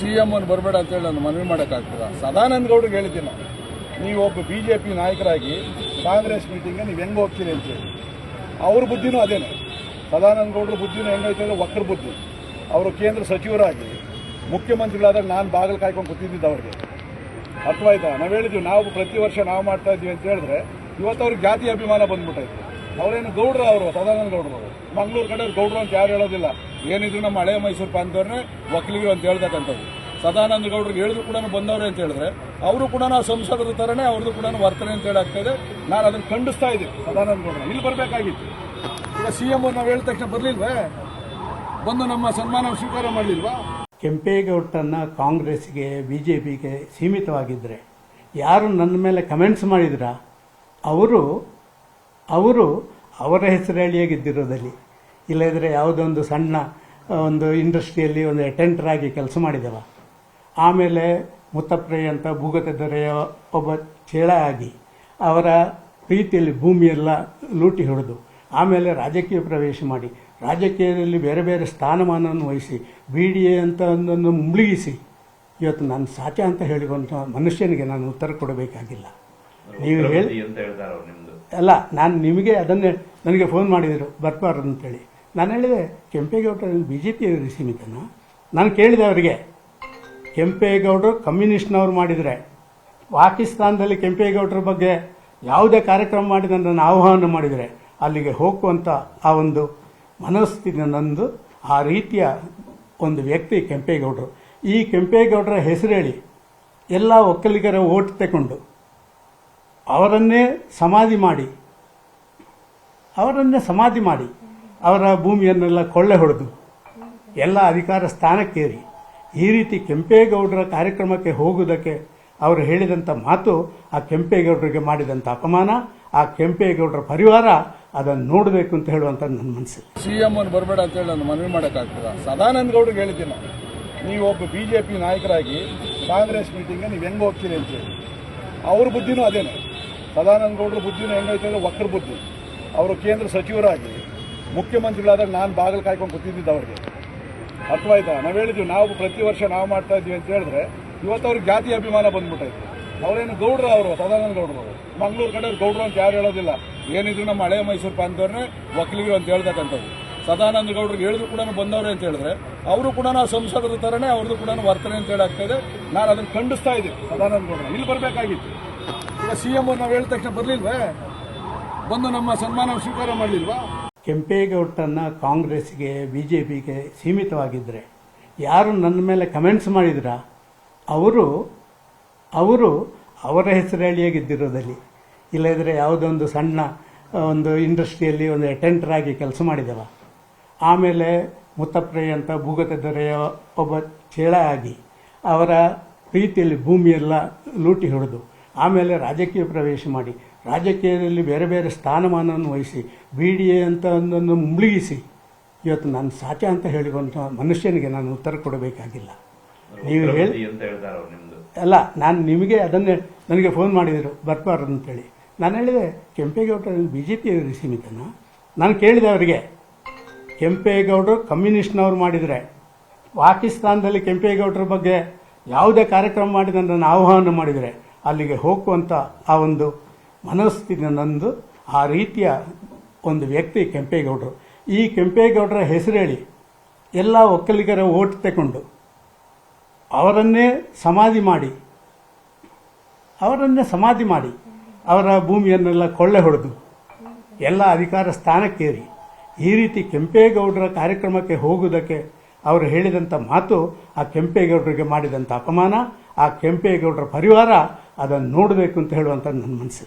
CM ಅನ್ನು ಬರಬೇಡ ಅಂತೇಳಿ ನಾನು ಮನವಿ ಮಾಡೋಕ್ಕಾಗ್ತದ? ಸದಾನಂದ ಗೌಡ್ರಿಗೆ ಹೇಳಿದ್ದೀನಿ ನಾನು, ನೀವು ಒಬ್ಬ BJP ನಾಯಕರಾಗಿ ಕಾಂಗ್ರೆಸ್ ಮೀಟಿಂಗ್ಗೆ ನೀವು ಹೆಂಗೆ ಹೋಗ್ತೀರಿ ಅಂತೇಳಿ. ಅವ್ರ ಬುದ್ಧಿನೂ ಅದೇನೆ, ಸದಾನಂದ ಗೌಡ್ರ ಬುದ್ಧಿನೂ ಹೆಂಗೈತೆ ಅಂದರೆ ವಕ್ರ ಬುದ್ಧಿ. ಅವರು ಕೇಂದ್ರ ಸಚಿವರಾಗಿ ಮುಖ್ಯಮಂತ್ರಿಗಳಾದಾಗ ನಾನು ಬಾಗಿಲು ಕಾಯ್ಕೊಂಡು ಕೂತಿದ್ದಿದ್ದು ಅವ್ರಿಗೆ. ಅರ್ಥವಾಯ್ತಾ? ನಾವು ಹೇಳಿದ್ವಿ, ನಾವು ಪ್ರತಿ ವರ್ಷ ನಾವು ಮಾಡ್ತಾ ಇದ್ದೀವಿ ಅಂತ ಹೇಳಿದ್ರೆ ಇವತ್ತು ಅವ್ರಿಗೆ ಜಾತಿ ಅಭಿಮಾನ ಬಂದ್ಬಿಟ್ಟೈತೆ. ಅವರೇನು ಗೌಡ್ರು, ಅವರು ಸದಾನಂದ ಗೌಡ್ರು, ಮಂಗಳೂರು ಕಡೆ ಗೌಡ್ರು ಅಂತ ಯಾರು ಹೇಳೋದಿಲ್ಲ. ಏನಿದ್ರು ನಮ್ಮ ಹಳೆ ಮೈಸೂರು ಪ್ರಾಂತವ್ರನ್ನೇ ಒಕ್ಕಲಿಗರು ಅಂತ ಹೇಳ್ತಕ್ಕಂಥದ್ದು. ಸದಾನಂದ ಗೌಡ್ರಿಗೆ ಹೇಳಿದ್ರು ಕೂಡ ಬಂದವ್ರೆ ಅಂತ ಹೇಳಿದ್ರೆ ಅವರು ಕೂಡ ನಾವು ಸಂಸದರ ಥರನೇ ಅವ್ರದ್ದು ಕೂಡ ವರ್ತನೆ ಅಂತ ಹೇಳಾಗ್ತಾಯಿದೆ. ನಾನು ಅದನ್ನು ಖಂಡಿಸ್ತಾ ಇದ್ದೀನಿ. ಸದಾನಂದ ಗೌಡ್ರು ಇಲ್ಲಿ ಬರಬೇಕಾಗಿತ್ತು. ಈಗ CM ನಾವು ಹೇಳಿದ ತಕ್ಷಣ ಬರಲಿಲ್ವೇ? ಬಂದು ನಮ್ಮ ಸನ್ಮಾನ ಸ್ವೀಕಾರ ಮಾಡಲಿಲ್ವಾ? ಕೆಂಪೇಗೌಡರನ್ನ ಕಾಂಗ್ರೆಸ್ಗೆ BJPಗೆ ಸೀಮಿತವಾಗಿದ್ದರೆ ಯಾರು ನನ್ನ ಮೇಲೆ ಕಮೆಂಟ್ಸ್ ಮಾಡಿದ್ರ ಅವರು ಅವರ ಹೆಸರು ಹೇಳಿಯೇ ಗೆದ್ದಿರೋದಲ್ಲಿ, ಇಲ್ಲದ್ರೆ ಯಾವುದೊಂದು ಸಣ್ಣ ಒಂದು ಇಂಡಸ್ಟ್ರಿಯಲ್ಲಿ ಒಂದು ಅಟೆಂಡರ್ ಆಗಿ ಕೆಲಸ ಮಾಡಿದವ, ಆಮೇಲೆ ಮುತ್ತಪ್ರೈ ಅಂತ ಭೂಗತ ದೊರೆಯ ಒಬ್ಬ ಚೇಳ ಆಗಿ ಅವರ ಪ್ರೀತಿಯಲ್ಲಿ ಭೂಮಿಯೆಲ್ಲ ಲೂಟಿ ಹೊಡೆದು ಆಮೇಲೆ ರಾಜಕೀಯ ಪ್ರವೇಶ ಮಾಡಿ ರಾಜಕೀಯದಲ್ಲಿ ಬೇರೆ ಬೇರೆ ಸ್ಥಾನಮಾನವನ್ನು ವಹಿಸಿ BDA ಅಂತ ಒಂದನ್ನು ಮುಳುಗಿಸಿ ಇವತ್ತು ನಾನು ಸಾಚ ಅಂತ ಹೇಳಿಕೊಂಡ ಮನುಷ್ಯನಿಗೆ ನಾನು ಉತ್ತರ ಕೊಡಬೇಕಾಗಿಲ್ಲ. ನೀವು ಹೇಳಿ ಅಲ್ಲ, ನಾನು ನಿಮಗೆ ಅದನ್ನೇ ನನಗೆ ಫೋನ್ ಮಾಡಿದರು ಬರ್ಬಾರ್ದು ಅಂತೇಳಿ. ನಾನು ಹೇಳಿದೆ ಕೆಂಪೇಗೌಡರು BJP ಸೀಮಿತನ. ನಾನು ಕೇಳಿದೆ ಅವರಿಗೆ, ಕೆಂಪೇಗೌಡರು ಕಮ್ಯುನಿಸ್ಟ್ನವ್ರು ಮಾಡಿದರೆ ಪಾಕಿಸ್ತಾನದಲ್ಲಿ ಕೆಂಪೇಗೌಡರ ಬಗ್ಗೆ ಯಾವುದೇ ಕಾರ್ಯಕ್ರಮ ಮಾಡಿ ನನ್ನನ್ನು ಆಹ್ವಾನ ಮಾಡಿದರೆ ಅಲ್ಲಿಗೆ ಹೋಗುವಂಥ ಆ ಒಂದು ಮನಸ್ಥಿತಿ ನಂದು. ಆ ರೀತಿಯ ಒಂದು ವ್ಯಕ್ತಿ ಕೆಂಪೇಗೌಡರು. ಈ ಕೆಂಪೇಗೌಡರ ಹೆಸರು ಹೇಳಿ ಎಲ್ಲ ಒಕ್ಕಲಿಗರ ಓಟ್ ತಗೊಂಡು ಅವರನ್ನೇ ಸಮಾಧಿ ಮಾಡಿ ಅವರ ಭೂಮಿಯನ್ನೆಲ್ಲ ಕೊಳ್ಳೆ ಹೊಡೆದು ಎಲ್ಲ ಅಧಿಕಾರ ಸ್ಥಾನಕ್ಕೇರಿ ಈ ರೀತಿ ಕೆಂಪೇಗೌಡರ ಕಾರ್ಯಕ್ರಮಕ್ಕೆ ಹೋಗುವುದಕ್ಕೆ ಅವರು ಹೇಳಿದಂಥ ಮಾತು, ಆ ಕೆಂಪೇಗೌಡರಿಗೆ ಮಾಡಿದಂಥ ಅಪಮಾನ, ಆ ಕೆಂಪೇಗೌಡರ ಪರಿವಾರ ಅದನ್ನು ನೋಡಬೇಕು ಅಂತ ಹೇಳುವಂಥ ನನ್ನ ಮನಸ್ಸು. CM ಅನ್ನು ಬರಬೇಡ ಅಂತೇಳಿ ನಾನು ಮನವಿ ಮಾಡೋಕ್ಕಾಗ್ತದ? ಸದಾನಂದ ಗೌಡ್ರಿಗೆ ಹೇಳಿದ್ದೀನಿ ನಾನು, ನೀವು ಒಬ್ಬ BJP ನಾಯಕರಾಗಿ ಕಾಂಗ್ರೆಸ್ ಮೀಟಿಂಗ್ಗೆ ನೀವು ಹೆಂಗೆ ಹೋಗ್ತೀರಿ ಅಂತೇಳಿ. ಅವ್ರ ಬುದ್ಧಿನೂ ಅದೇನೆ, ಸದಾನಂದ ಗೌಡ್ರ ಬುದ್ಧಿನೂ ಹೆಂಗೈತೆ ಅಂದರೆ ವಕ್ರ ಬುದ್ಧಿ. ಅವರು ಕೇಂದ್ರ ಸಚಿವರಾಗಿ ಮುಖ್ಯಮಂತ್ರಿಗಳಾದಾಗ ನಾನು ಬಾಗಿಲು ಕಾಯ್ಕೊಂಡು ಕೂತಿದ್ದಿದ್ದು ಅವ್ರಿಗೆ. ಅರ್ಥವಾಯ್ತಾ? ನಾವು ಹೇಳಿದ್ವಿ, ನಾವು ಪ್ರತಿ ವರ್ಷ ನಾವು ಮಾಡ್ತಾ ಇದ್ದೀವಿ ಅಂತ ಹೇಳಿದ್ರೆ ಇವತ್ತು ಅವ್ರಿಗೆ ಜಾತಿ ಅಭಿಮಾನ ಬಂದ್ಬಿಟ್ಟೈತೆ. ಅವರೇನು ಗೌಡ್ರು, ಅವರು ಸದಾನಂದ ಗೌಡ್ರು, ಮಂಗಳೂರು ಕಡೆ ಗೌಡ್ರು ಅಂತ ಯಾರು ಹೇಳೋದಿಲ್ಲ. ಏನಿದ್ರು ನಮ್ಮ ಹಳೆ ಮೈಸೂರು ಪ್ರಾಂತವ್ರನ್ನೇ ಒಕ್ಕಲಿಗರು ಅಂತ ಹೇಳ್ತಕ್ಕಂಥದ್ದು. ಸದಾನಂದ ಗೌಡ್ರಿಗೆ ಹೇಳಿದ್ರು ಕೂಡ ಬಂದವ್ರೆ ಅಂತ ಹೇಳಿದ್ರೆ ಅವರು ಕೂಡ ನಾವು ಸಂಸದರ ಥರನೇ ಅವ್ರದ್ದು ಕೂಡ ವರ್ತನೆ ಅಂತ ಹೇಳಾಗ್ತಾಯಿದೆ. ನಾನು ಅದನ್ನು ಖಂಡಿಸ್ತಾ ಇದ್ದೀನಿ. ಸದಾನಂದ ಗೌಡ್ರು ಇಲ್ಲಿ ಬರಬೇಕಾಗಿತ್ತು. ಈಗ CM ನಾವು ಹೇಳಿದ ತಕ್ಷಣ ಬರಲಿಲ್ವೇ? ಬಂದು ನಮ್ಮ ಸನ್ಮಾನ ಸ್ವೀಕಾರ ಮಾಡಲಿಲ್ವಾ? ಕೆಂಪೇಗೌಡರನ್ನ ಕಾಂಗ್ರೆಸ್ಗೆ BJPಗೆ ಸೀಮಿತವಾಗಿದ್ದರೆ ಯಾರು ನನ್ನ ಮೇಲೆ ಕಮೆಂಟ್ಸ್ ಮಾಡಿದ್ರ ಅವರು ಅವರ ಹೆಸರು ಹೇಳಿಯೇ ಗೆದ್ದಿರೋದಲ್ಲಿ, ಇಲ್ಲದ್ರೆ ಯಾವುದೊಂದು ಸಣ್ಣ ಒಂದು ಇಂಡಸ್ಟ್ರಿಯಲ್ಲಿ ಒಂದು ಅಟೆಂಡರ್ ಆಗಿ ಕೆಲಸ ಮಾಡಿದವ, ಆಮೇಲೆ ಮುತ್ತಪ್ರೈ ಅಂತ ಭೂಗತ ದೊರೆಯ ಒಬ್ಬ ಚೇಳ ಆಗಿ ಅವರ ಪ್ರೀತಿಯಲ್ಲಿ ಭೂಮಿಯೆಲ್ಲ ಲೂಟಿ ಹೊಡೆದು ಆಮೇಲೆ ರಾಜಕೀಯ ಪ್ರವೇಶ ಮಾಡಿ ರಾಜಕೀಯದಲ್ಲಿ ಬೇರೆ ಬೇರೆ ಸ್ಥಾನಮಾನವನ್ನು ವಹಿಸಿ BDA ಅಂತ ಒಂದನ್ನು ಮುಳುಗಿಸಿ ಇವತ್ತು ನಾನು ಸಾಚ ಅಂತ ಹೇಳಿಕೊಂಡ ಮನುಷ್ಯನಿಗೆ ನಾನು ಉತ್ತರ ಕೊಡಬೇಕಾಗಿಲ್ಲ. ನೀವು ಹೇಳಿ ಅಲ್ಲ, ನಾನು ನಿಮಗೆ ಅದನ್ನೇ ನನಗೆ ಫೋನ್ ಮಾಡಿದರು ಬರ್ಬಾರ್ದು ಅಂತೇಳಿ. ನಾನು ಹೇಳಿದೆ ಕೆಂಪೇಗೌಡರು BJP ಸೀಮಿತನ. ನಾನು ಕೇಳಿದೆ ಅವರಿಗೆ, ಕೆಂಪೇಗೌಡರು ಕಮ್ಯುನಿಸ್ಟ್ನವ್ರು ಮಾಡಿದರೆ ಪಾಕಿಸ್ತಾನದಲ್ಲಿ ಕೆಂಪೇಗೌಡರ ಬಗ್ಗೆ ಯಾವುದೇ ಕಾರ್ಯಕ್ರಮ ಮಾಡಿ ನನ್ನನ್ನು ಆಹ್ವಾನ ಮಾಡಿದರೆ ಅಲ್ಲಿಗೆ ಹೋಗುವಂಥ ಆ ಒಂದು ಮನಸ್ಥಿತಿ ನಂದು. ಆ ರೀತಿಯ ಒಂದು ವ್ಯಕ್ತಿ ಕೆಂಪೇಗೌಡರು. ಈ ಕೆಂಪೇಗೌಡರ ಹೆಸರು ಹೇಳಿ ಎಲ್ಲ ಒಕ್ಕಲಿಗರ ಓಟ್ ತಗೊಂಡು ಅವರನ್ನೇ ಸಮಾಧಿ ಮಾಡಿ ಅವರ ಭೂಮಿಯನ್ನೆಲ್ಲ ಕೊಳ್ಳೆ ಹೊಡೆದು ಎಲ್ಲ ಅಧಿಕಾರ ಸ್ಥಾನಕ್ಕೇರಿ ಈ ರೀತಿ ಕೆಂಪೇಗೌಡರ ಕಾರ್ಯಕ್ರಮಕ್ಕೆ ಹೋಗುವುದಕ್ಕೆ ಅವರು ಹೇಳಿದಂಥ ಮಾತು, ಆ ಕೆಂಪೇಗೌಡರಿಗೆ ಮಾಡಿದಂಥ ಅಪಮಾನ, ಆ ಕೆಂಪೇಗೌಡರ ಪರಿವಾರ ಅದನ್ನು ನೋಡಬೇಕು ಅಂತ ಹೇಳುವಂಥ ನನ್ನ ಮನಸ್ಸು.